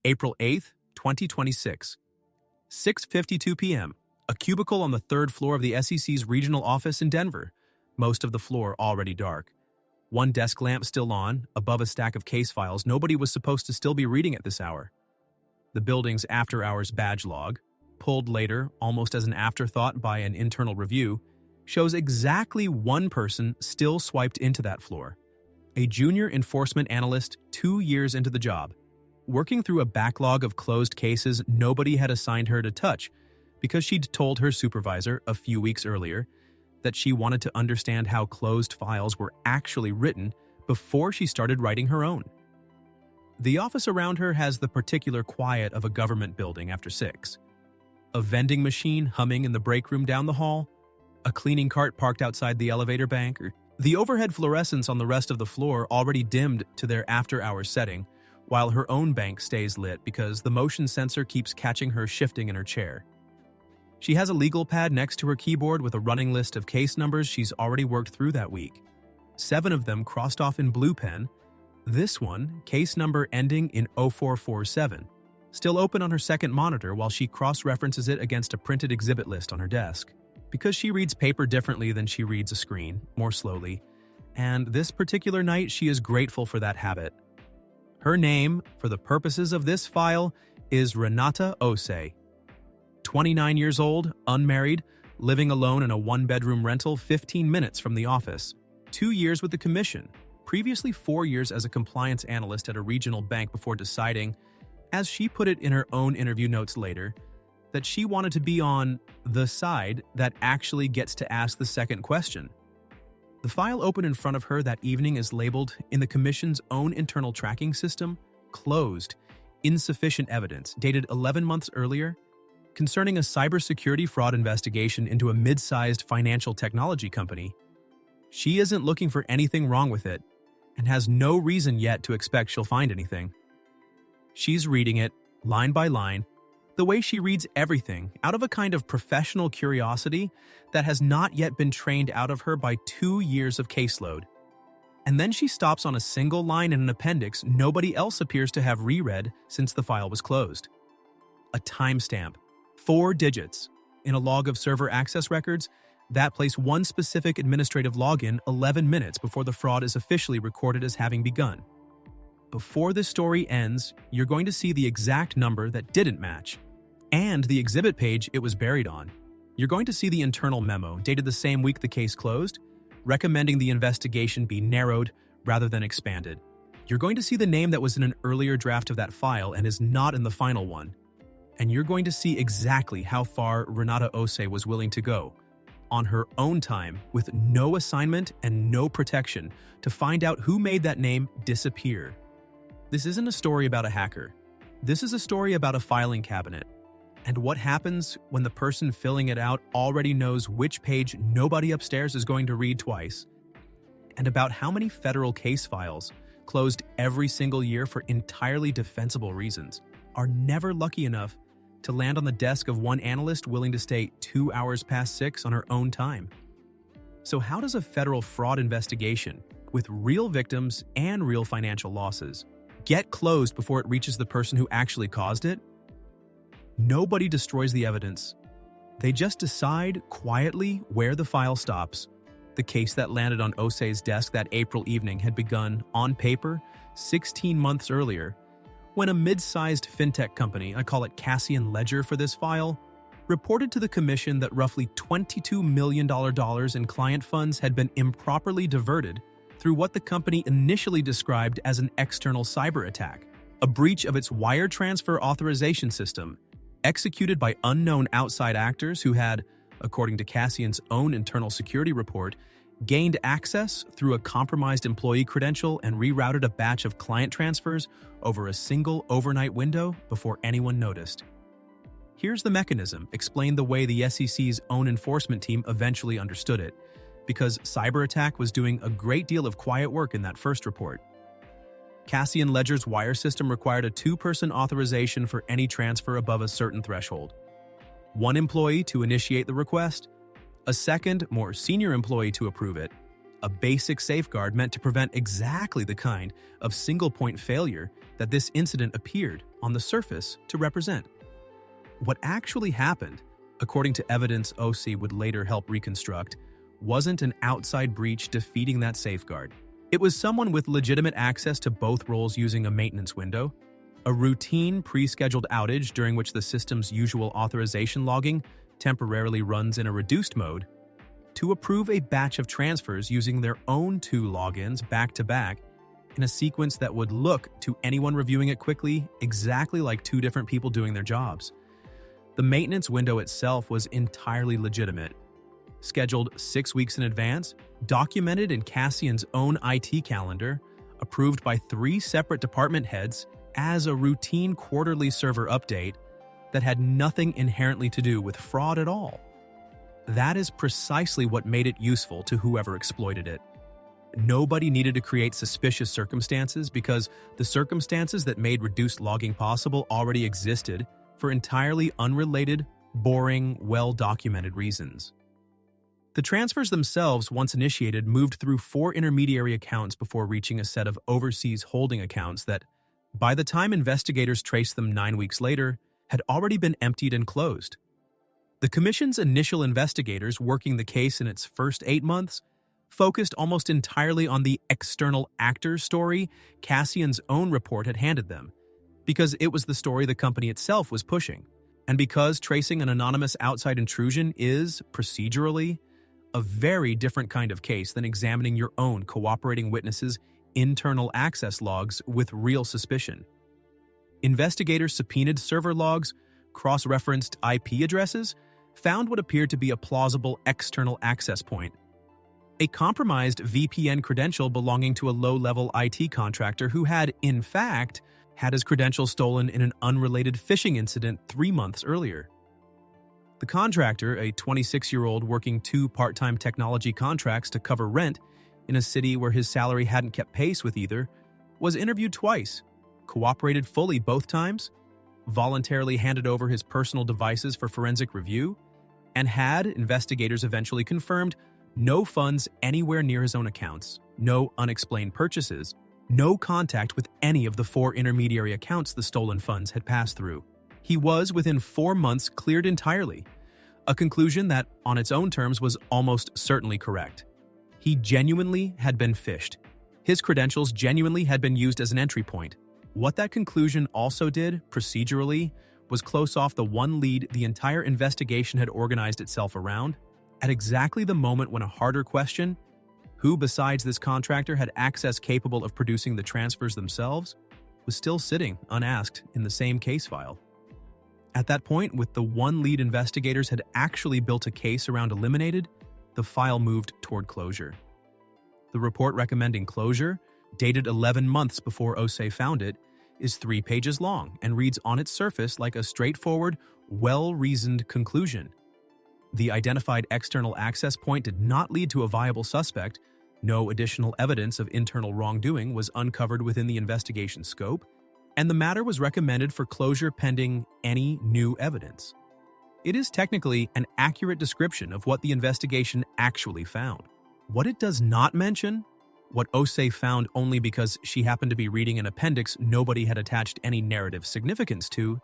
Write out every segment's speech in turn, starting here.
April 8th, 2026. 6:52 p.m. A cubicle on the third floor of the SEC's regional office in Denver. Most of the floor already dark. One desk lamp still on, above a stack of case files nobody was supposed to still be reading at this hour. The building's after-hours badge log, pulled later almost as an afterthought by an internal review, shows exactly one person still swiped into that floor. A junior enforcement analyst 2 years into the job, working through a backlog of closed cases nobody had assigned her to touch because she'd told her supervisor a few weeks earlier that she wanted to understand how closed files were actually written before she started writing her own. The office around her has the particular quiet of a government building after 6. A vending machine humming in the break room down the hall, a cleaning cart parked outside the elevator bank, the overhead fluorescents on the rest of the floor already dimmed to their after-hours setting, while her own bank stays lit because the motion sensor keeps catching her shifting in her chair. She has a legal pad next to her keyboard with a running list of case numbers she's already worked through that week. 7 of them crossed off in blue pen. This one, case number ending in 0447, still open on her second monitor while she cross-references it against a printed exhibit list on her desk. Because she reads paper differently than she reads a screen, more slowly, and this particular night she is grateful for that habit. Her name, for the purposes of this file, is Renata Osei. 29 years old, unmarried, living alone in a one-bedroom rental 15 minutes from the office. 2 years with the commission, previously 4 years as a compliance analyst at a regional bank before deciding, as she put it in her own interview notes later, that she wanted to be on the side that actually gets to ask the second question. The file open in front of her that evening is labeled, in the Commission's own internal tracking system, closed, insufficient evidence, dated 11 months earlier, concerning a cybersecurity fraud investigation into a mid-sized financial technology company. She isn't looking for anything wrong with it, and has no reason yet to expect she'll find anything. She's reading it, line by line, the way she reads everything, out of a kind of professional curiosity that has not yet been trained out of her by 2 years of caseload. And then she stops on a single line in an appendix nobody else appears to have reread since the file was closed. A timestamp, 4 digits, in a log of server access records that place one specific administrative login 11 minutes before the fraud is officially recorded as having begun. Before this story ends, you're going to see the exact number that didn't match, and the exhibit page it was buried on. You're going to see the internal memo, dated the same week the case closed, recommending the investigation be narrowed rather than expanded. You're going to see the name that was in an earlier draft of that file and is not in the final one. And you're going to see exactly how far Renata Osei was willing to go, on her own time, with no assignment and no protection, to find out who made that name disappear. This isn't a story about a hacker. This is a story about a filing cabinet, and what happens when the person filling it out already knows which page nobody upstairs is going to read twice, and about how many federal case files, closed every single year for entirely defensible reasons, are never lucky enough to land on the desk of one analyst willing to stay 2 hours past 6 on her own time. So how does a federal fraud investigation, with real victims and real financial losses, get closed before it reaches the person who actually caused it? Nobody destroys the evidence. They just decide quietly where the file stops. The case that landed on Osei's desk that April evening had begun, on paper, 16 months earlier, when a mid-sized fintech company, I call it Cassian Ledger for this file, reported to the commission that roughly $22 million in client funds had been improperly diverted through what the company initially described as an external cyber attack, a breach of its wire transfer authorization system, executed by unknown outside actors who had, according to Cassian's own internal security report, gained access through a compromised employee credential and rerouted a batch of client transfers over a single overnight window before anyone noticed. Here's the mechanism, explained the way the SEC's own enforcement team eventually understood it, because CyberAttack was doing a great deal of quiet work in that first report. Cassian Ledger's wire system required a 2-person authorization for any transfer above a certain threshold. 1 employee to initiate the request, a second, more senior employee to approve it, a basic safeguard meant to prevent exactly the kind of single-point failure that this incident appeared on the surface to represent. What actually happened, according to evidence OC would later help reconstruct, wasn't an outside breach defeating that safeguard. It was someone with legitimate access to both roles using a maintenance window, a routine pre-scheduled outage during which the system's usual authorization logging temporarily runs in a reduced mode, to approve a batch of transfers using their own two logins back-to-back in a sequence that would look, to anyone reviewing it quickly, exactly like two different people doing their jobs. The maintenance window itself was entirely legitimate. Scheduled 6 weeks in advance, documented in Cassian's own IT calendar, approved by 3 separate department heads as a routine quarterly server update that had nothing inherently to do with fraud at all. That is precisely what made it useful to whoever exploited it. Nobody needed to create suspicious circumstances because the circumstances that made reduced logging possible already existed for entirely unrelated, boring, well-documented reasons. The transfers themselves, once initiated, moved through 4 intermediary accounts before reaching a set of overseas holding accounts that, by the time investigators traced them 9 weeks later, had already been emptied and closed. The Commission's initial investigators working the case in its first 8 months focused almost entirely on the external actor story Cassian's own report had handed them, because it was the story the company itself was pushing, and because tracing an anonymous outside intrusion is, procedurally, a very different kind of case than examining your own cooperating witnesses' internal access logs with real suspicion. Investigators subpoenaed server logs, cross-referenced IP addresses, found what appeared to be a plausible external access point. A compromised VPN credential belonging to a low-level IT contractor who had, in fact, had his credentials stolen in an unrelated phishing incident 3 months earlier. The contractor, a 26-year-old working 2 part-time technology contracts to cover rent in a city where his salary hadn't kept pace with either, was interviewed twice, cooperated fully both times, voluntarily handed over his personal devices for forensic review, and had, investigators eventually confirmed, no funds anywhere near his own accounts, no unexplained purchases, no contact with any of the 4 intermediary accounts the stolen funds had passed through. He was, within 4 months, cleared entirely, a conclusion that, on its own terms, was almost certainly correct. He genuinely had been phished. His credentials genuinely had been used as an entry point. What that conclusion also did, procedurally, was close off the one lead the entire investigation had organized itself around, at exactly the moment when a harder question, who besides this contractor had access capable of producing the transfers themselves, was still sitting, unasked, in the same case file. At that point, with the one lead investigators had actually built a case around eliminated, the file moved toward closure. The report recommending closure, dated 11 months before Osei found it, is 3 pages long and reads on its surface like a straightforward, well-reasoned conclusion. The identified external access point did not lead to a viable suspect, no additional evidence of internal wrongdoing was uncovered within the investigation scope, and the matter was recommended for closure pending any new evidence. It is technically an accurate description of what the investigation actually found. What it does not mention, what Osei found only because she happened to be reading an appendix nobody had attached any narrative significance to,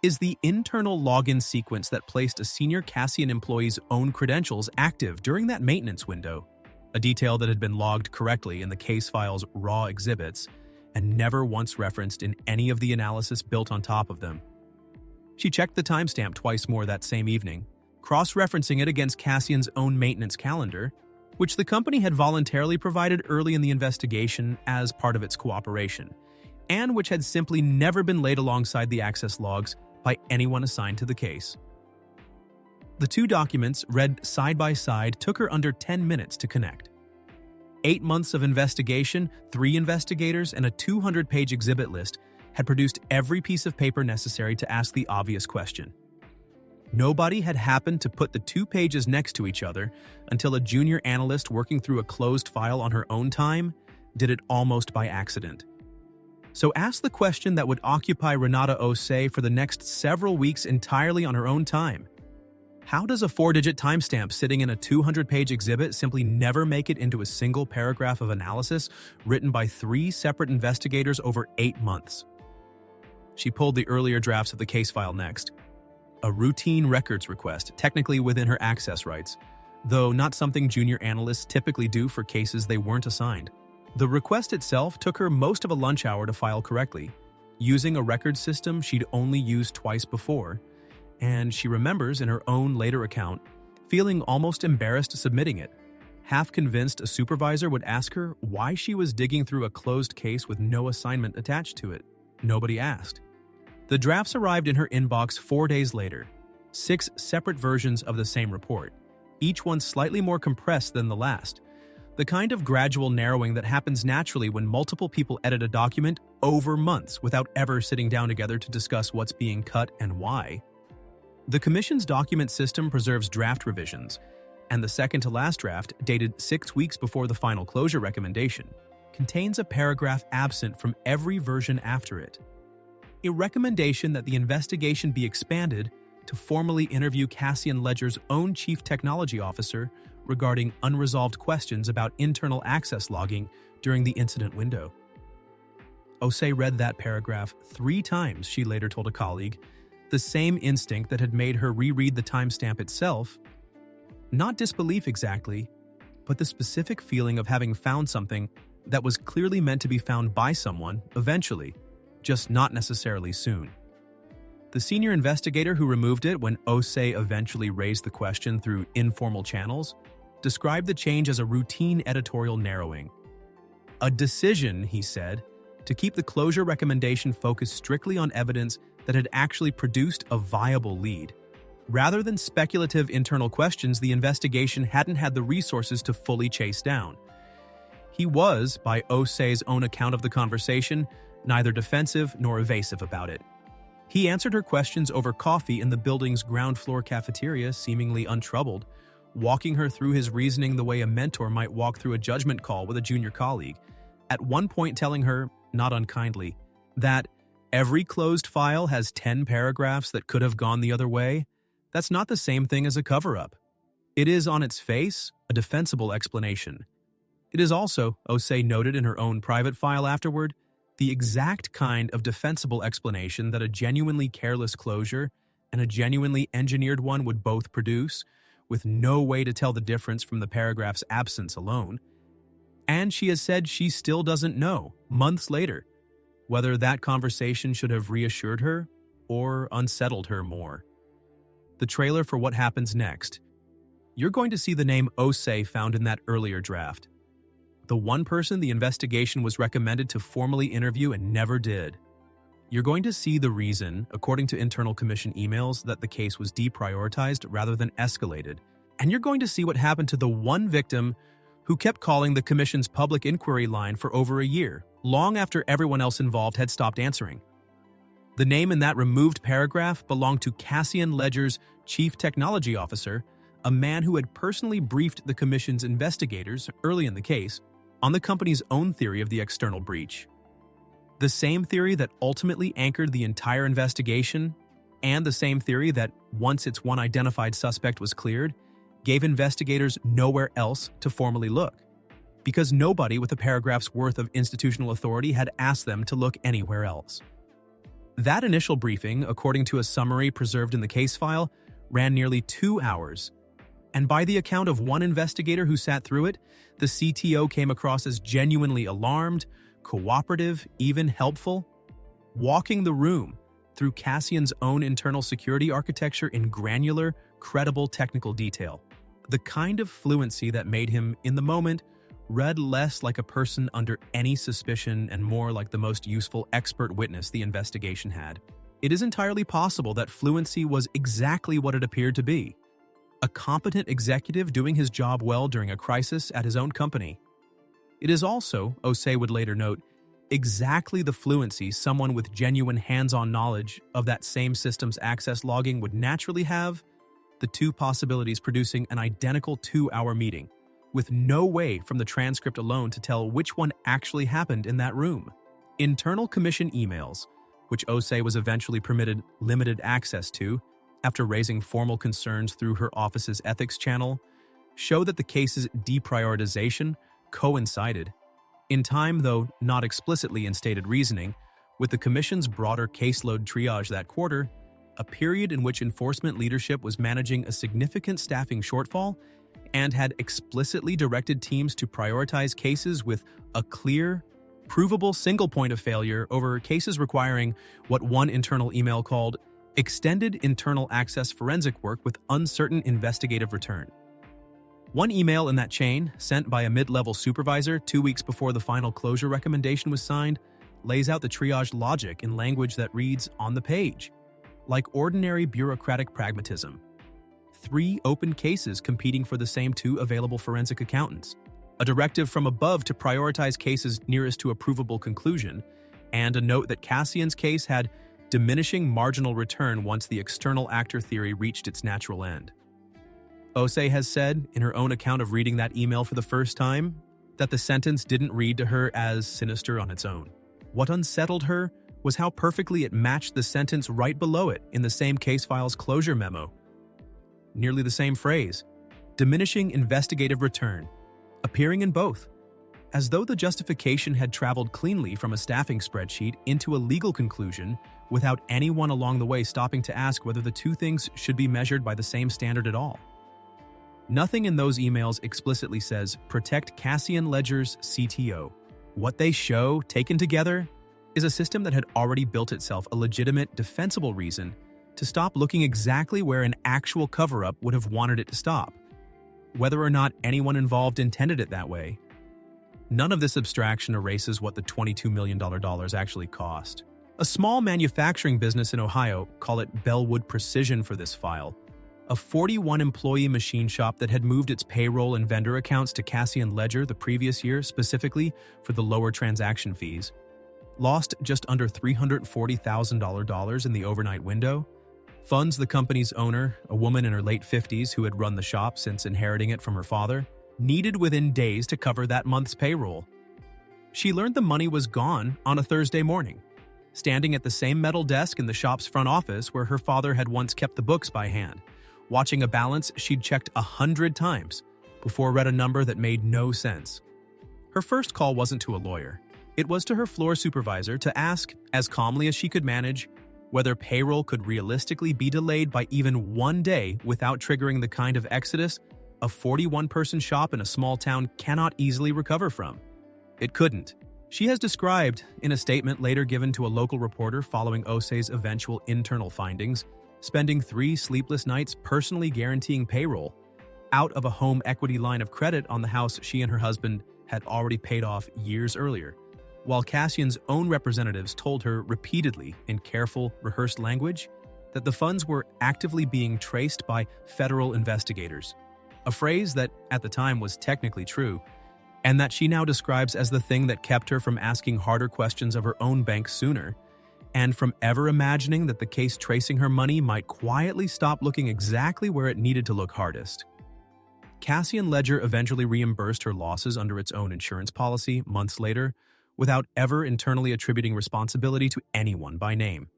is the internal login sequence that placed a senior Cassian employee's own credentials active during that maintenance window, a detail that had been logged correctly in the case file's raw exhibits and never once referenced in any of the analysis built on top of them. She checked the timestamp twice more that same evening, cross-referencing it against Cassian's own maintenance calendar, which the company had voluntarily provided early in the investigation as part of its cooperation, and which had simply never been laid alongside the access logs by anyone assigned to the case. The 2 documents, read side by side, took her under 10 minutes to connect. 8 months of investigation, 3 investigators, and a 200-page exhibit list had produced every piece of paper necessary to ask the obvious question. Nobody had happened to put the 2 pages next to each other until a junior analyst working through a closed file on her own time did it almost by accident. So ask the question that would occupy Renata Osei for the next several weeks entirely on her own time. How does a 4-digit timestamp sitting in a 200-page exhibit simply never make it into a single paragraph of analysis written by 3 separate investigators over 8 months? She pulled the earlier drafts of the case file next. A routine records request, technically within her access rights, though not something junior analysts typically do for cases they weren't assigned. The request itself took her most of a lunch hour to file correctly, using a record system she'd only used twice before, and she remembers in her own later account feeling almost embarrassed submitting it, half convinced a supervisor would ask her why she was digging through a closed case with no assignment attached to it. Nobody asked. The drafts arrived in her inbox 4 days later, 6 separate versions of the same report, each one slightly more compressed than the last, the kind of gradual narrowing that happens naturally when multiple people edit a document over months without ever sitting down together to discuss what's being cut and why. The Commission's document system preserves draft revisions, and the second-to-last draft, dated 6 weeks before the final closure recommendation, contains a paragraph absent from every version after it. A recommendation that the investigation be expanded to formally interview Cassian Ledger's own chief technology officer regarding unresolved questions about internal access logging during the incident window. Osei read that paragraph 3 times, she later told a colleague, the same instinct that had made her reread the timestamp itself. Not disbelief exactly, but the specific feeling of having found something that was clearly meant to be found by someone eventually, just not necessarily soon. The senior investigator who removed it when Osei eventually raised the question through informal channels described the change as a routine editorial narrowing. A decision, he said, to keep the closure recommendation focused strictly on evidence that had actually produced a viable lead. Rather than speculative internal questions the investigation hadn't had the resources to fully chase down. He was, by Osei's own account of the conversation, neither defensive nor evasive about it. He answered her questions over coffee in the building's ground floor cafeteria, seemingly untroubled, walking her through his reasoning the way a mentor might walk through a judgment call with a junior colleague, at one point telling her, not unkindly, that every closed file has 10 paragraphs that could have gone the other way. That's not the same thing as a cover-up. It is, on its face, a defensible explanation. It is also, Osei noted in her own private file afterward, the exact kind of defensible explanation that a genuinely careless closure and a genuinely engineered one would both produce, with no way to tell the difference from the paragraph's absence alone. And she has said she still doesn't know, months later, whether that conversation should have reassured her or unsettled her more. The trailer for what happens next. You're going to see the name Osei found in that earlier draft. The one person the investigation was recommended to formally interview and never did. You're going to see the reason, according to internal commission emails, that the case was deprioritized rather than escalated. And you're going to see what happened to the one victim who kept calling the commission's public inquiry line for over a year, long after everyone else involved had stopped answering. The name in that removed paragraph belonged to Cassian Ledger's chief technology officer, a man who had personally briefed the commission's investigators early in the case on the company's own theory of the external breach. The same theory that ultimately anchored the entire investigation, and the same theory that, once its one identified suspect was cleared, gave investigators nowhere else to formally look, because nobody with a paragraph's worth of institutional authority had asked them to look anywhere else. That initial briefing, according to a summary preserved in the case file, ran nearly 2 hours, and by the account of one investigator who sat through it, the CTO came across as genuinely alarmed, cooperative, even helpful, walking the room through Cassian's own internal security architecture in granular, credible technical detail, the kind of fluency that made him, in the moment, read less like a person under any suspicion and more like the most useful expert witness the investigation had. It is entirely possible that fluency was exactly what it appeared to be: a competent executive doing his job well during a crisis at his own company. It is also, Osei would later note, exactly the fluency someone with genuine hands-on knowledge of that same system's access logging would naturally have, the two possibilities producing an identical 2-hour meeting, with no way from the transcript alone to tell which one actually happened in that room. Internal commission emails, which Osei was eventually permitted limited access to, after raising formal concerns through her office's ethics channel, show that the case's deprioritization coincided, in time though not explicitly in stated reasoning, with the Commission's broader caseload triage that quarter, a period in which enforcement leadership was managing a significant staffing shortfall and had explicitly directed teams to prioritize cases with a clear, provable single point of failure over cases requiring what one internal email called extended internal access forensic work with uncertain investigative return. One email in that chain, sent by a mid-level supervisor 2 weeks before the final closure recommendation was signed, lays out the triage logic in language that reads on the page, like ordinary bureaucratic pragmatism. 3 open cases competing for the same 2 available forensic accountants, a directive from above to prioritize cases nearest to a provable conclusion, and a note that Cassian's case had diminishing marginal return once the external actor theory reached its natural end. Osei has said, in her own account of reading that email for the first time, that the sentence didn't read to her as sinister on its own. What unsettled her was how perfectly it matched the sentence right below it in the same case file's closure memo. Nearly the same phrase, diminishing investigative return, appearing in both, as though the justification had traveled cleanly from a staffing spreadsheet into a legal conclusion without anyone along the way stopping to ask whether the 2 things should be measured by the same standard at all. Nothing in those emails explicitly says, protect Cassian Ledger's CTO. What they show, taken together, is a system that had already built itself a legitimate, defensible reason to stop looking exactly where an actual cover-up would have wanted it to stop. Whether or not anyone involved intended it that way, none of this abstraction erases what the $22 million actually cost. A small manufacturing business in Ohio, call it Bellwood Precision for this file, a 41-employee machine shop that had moved its payroll and vendor accounts to Cassian Ledger the previous year specifically for the lower transaction fees, lost just under $340,000 in the overnight window. Funds the company's owner, a woman in her late 50s who had run the shop since inheriting it from her father, needed within days to cover that month's payroll. She learned the money was gone on a Thursday morning, standing at the same metal desk in the shop's front office where her father had once kept the books by hand, watching a balance she'd checked 100 times before read a number that made no sense. Her first call wasn't to a lawyer. It was to her floor supervisor to ask, as calmly as she could manage, whether payroll could realistically be delayed by even 1 day without triggering the kind of exodus a 41-person shop in a small town cannot easily recover from. It couldn't. She has described, in a statement later given to a local reporter following Osei's eventual internal findings, spending 3 sleepless nights personally guaranteeing payroll out of a home equity line of credit on the house she and her husband had already paid off years earlier, while Cassian's own representatives told her repeatedly in careful, rehearsed language that the funds were actively being traced by federal investigators, a phrase that at the time was technically true, and that she now describes as the thing that kept her from asking harder questions of her own bank sooner, and from ever imagining that the case tracing her money might quietly stop looking exactly where it needed to look hardest. Cassian Ledger eventually reimbursed her losses under its own insurance policy months later, without ever internally attributing responsibility to anyone by name.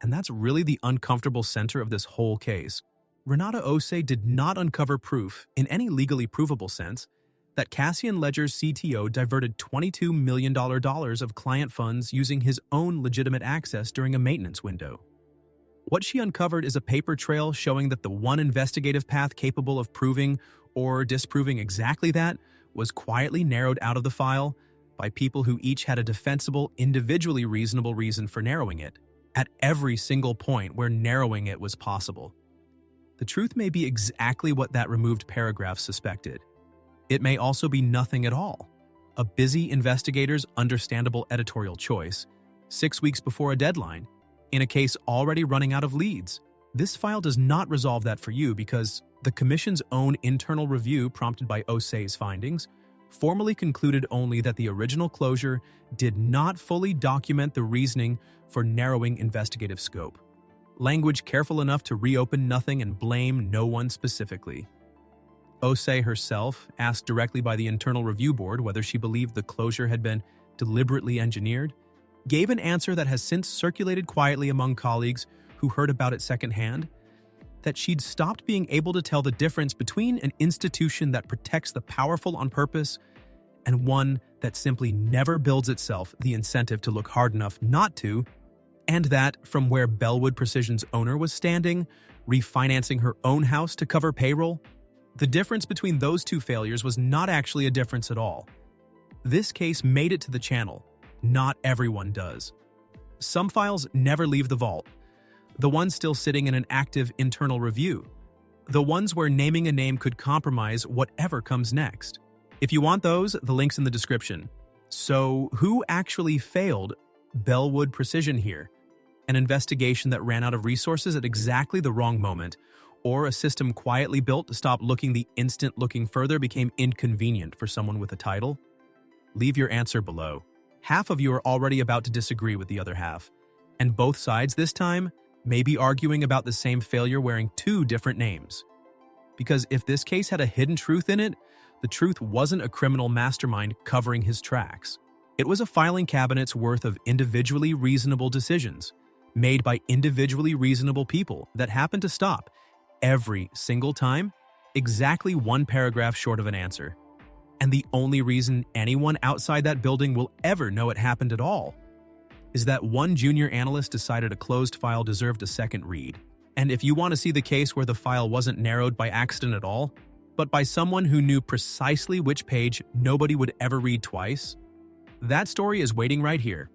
And that's really the uncomfortable center of this whole case. Renata Osei did not uncover proof, in any legally provable sense, that Cassian Ledger's CTO diverted $22 million of client funds using his own legitimate access during a maintenance window. What she uncovered is a paper trail showing that the one investigative path capable of proving or disproving exactly that was quietly narrowed out of the file by people who each had a defensible, individually reasonable reason for narrowing it, at every single point where narrowing it was possible. The truth may be exactly what that removed paragraph suspected. It may also be nothing at all. A busy investigator's understandable editorial choice, 6 weeks before a deadline, in a case already running out of leads. This file does not resolve that for you because the Commission's own internal review prompted by Osei's findings formally concluded only that the original closure did not fully document the reasoning for narrowing investigative scope. Language careful enough to reopen nothing and blame no one specifically. Osei herself, asked directly by the Internal Review Board whether she believed the closure had been deliberately engineered, gave an answer that has since circulated quietly among colleagues who heard about it secondhand, that she'd stopped being able to tell the difference between an institution that protects the powerful on purpose and one that simply never builds itself the incentive to look hard enough not to, and that, from where Bellwood Precision's owner was standing, refinancing her own house to cover payroll, the difference between those two failures was not actually a difference at all. This case made it to the channel. Not everyone does. Some files never leave the vault. The ones still sitting in an active internal review. The ones where naming a name could compromise whatever comes next. If you want those, the link's in the description. So, who actually failed Bellwood Precision here? An investigation that ran out of resources at exactly the wrong moment, or a system quietly built to stop looking the instant looking further became inconvenient for someone with a title? Leave your answer below. Half of you are already about to disagree with the other half, and both sides this time may be arguing about the same failure wearing two different names. Because if this case had a hidden truth in it, the truth wasn't a criminal mastermind covering his tracks. It was a filing cabinet's worth of individually reasonable decisions, made by individually reasonable people that happened to stop, every single time, exactly one paragraph short of an answer. And the only reason anyone outside that building will ever know it happened at all is that one junior analyst decided a closed file deserved a second read. And if you want to see the case where the file wasn't narrowed by accident at all, but by someone who knew precisely which page nobody would ever read twice, that story is waiting right here.